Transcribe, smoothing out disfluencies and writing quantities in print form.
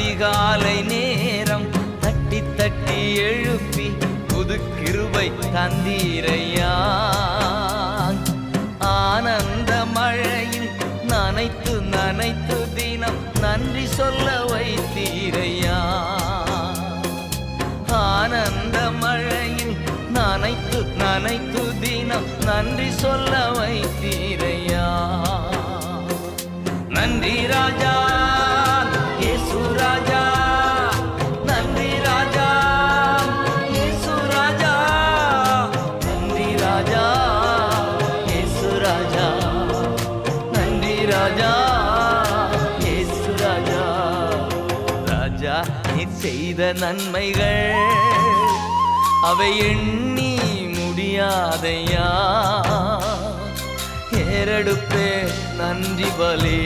அதிகாலை நேரம் தட்டி தட்டி எழுப்பி புது கிருபை தந்தீரையா. ஆனந்த மழையில் நனைத்து நனைத்து தினம் நன்றி சொல்ல வைத்தீரையா. ஆனந்த மழையில் நனைத்து நனைத்து தினம் நன்றி சொல்ல வைத்தீரையா. நன்றி ராஜா இயேசு ராஜா, நன்றி ராஜா இயேசு ராஜா, நன்றி ராஜா இயேசு ராஜா, நன்றி ராஜா இயேசு ராஜா. ராஜா நீ செய்த நன்மைகள் அவை எண்ணி முடியாதையா. ஏறெடுப்பே நன்றி பலே.